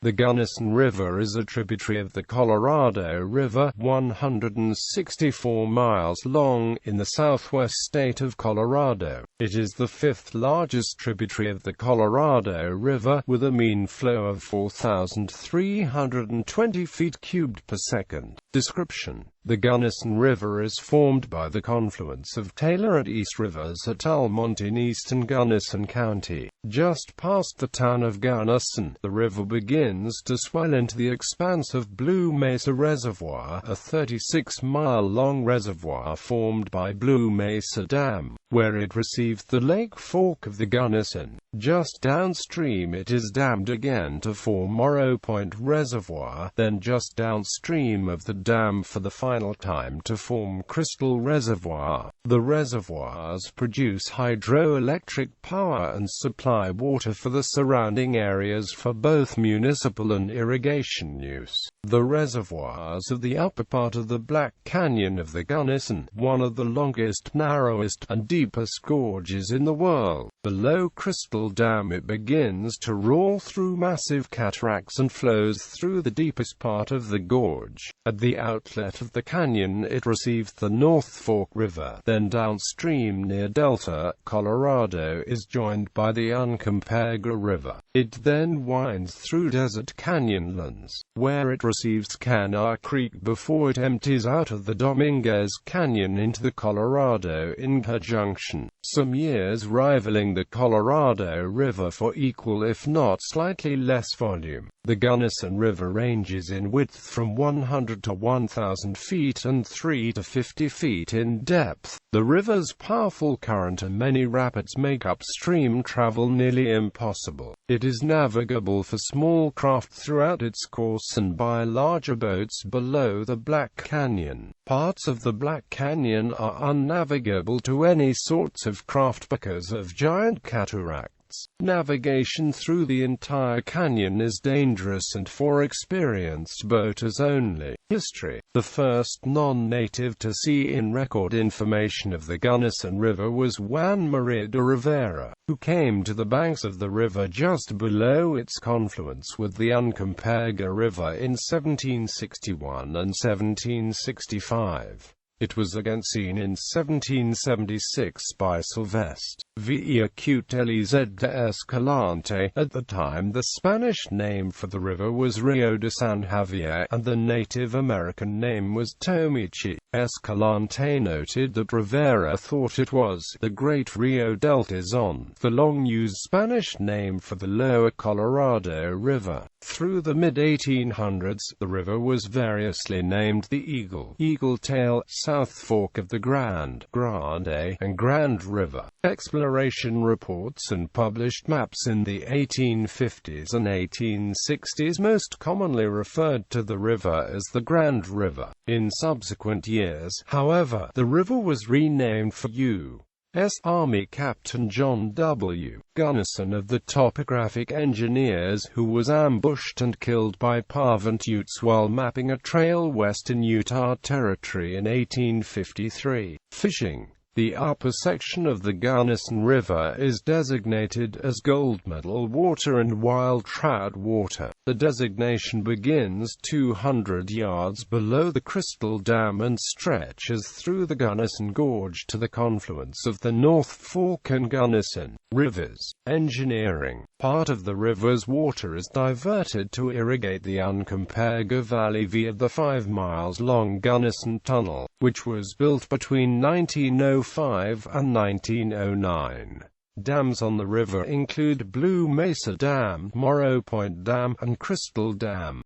The Gunnison River is a tributary of the Colorado River, 164 miles long, in the southwest state of Colorado. It is the fifth largest tributary of the Colorado River, with a mean flow of 4,320 feet cubed per second. Description: the Gunnison River is formed by the confluence of Taylor and East Rivers at Almont in eastern Gunnison County. Just past the town of Gunnison, the river begins to swell into the expanse of Blue Mesa Reservoir, a 36-mile-long reservoir formed by Blue Mesa Dam, where it receives the Lake Fork of the Gunnison. Just downstream it is dammed again to form Morrow Point Reservoir, then just downstream of the dam for the final time to form Crystal Reservoir. The reservoirs produce hydroelectric power and supply water for the surrounding areas for both municipal and irrigation use. The reservoirs of the upper part of the Black Canyon of the Gunnison, one of the longest, narrowest, and deepest gorges in the world. Below Crystal Dam it begins to roar through massive cataracts and flows through the deepest part of the gorge. At the outlet of the canyon it receives the North Fork River. Then downstream near Delta, Colorado is joined by the Uncompahgre River. It then winds through desert canyonlands, where it receives Canal Creek before it empties out of the Dominguez Canyon into the Colorado.It Junction, some years rivaling the Colorado River for equal if not slightly less volume. The Gunnison River ranges in width from 100 to 1,000 feet and 3 to 50 feet in depth. The river's powerful current and many rapids make upstream travel nearly impossible. It is navigable for small craft throughout its course and by larger boats below the Black Canyon. Parts of the Black Canyon are unnavigable to any sorts of craft because of giant cataracts. Navigation through the entire canyon is dangerous and for experienced boaters only. History: the first non-native to see in record information of the Gunnison River was Juan Maria de Rivera, who came to the banks of the river just below its confluence with the Uncompahgre River in 1761 and 1765. It was again seen in 1776 by Sylvestre Villacute de Escalante. At the time the Spanish name for the river was Rio de San Javier, and the Native American name was Tomichi. Escalante noted that Rivera thought it was the Great Rio Deltazon, the long-used Spanish name for the lower Colorado River. Through the mid-1800s, the river was variously named the Eagle, Eagle Tail, South Fork of the Grande, Grande, and Grand River. Exploration reports and published maps in the 1850s and 1860s most commonly referred to the river as the Grand River. In subsequent years, however, the river was renamed for U.S. Army Captain John W. Gunnison of the Topographic Engineers, who was ambushed and killed by Parvent Utes while mapping a trail west in Utah Territory in 1853. Fishing: the upper section of the Gunnison River is designated as gold medal water and wild trout water. The designation begins 200 yards below the Crystal Dam and stretches through the Gunnison Gorge to the confluence of the North Fork and Gunnison Rivers. Engineering: part of the river's water is diverted to irrigate the Uncompahgre Valley via the 5 miles long Gunnison Tunnel, which was built between 1905 and 1909. Dams on the river include Blue Mesa Dam, Morrow Point Dam, and Crystal Dam.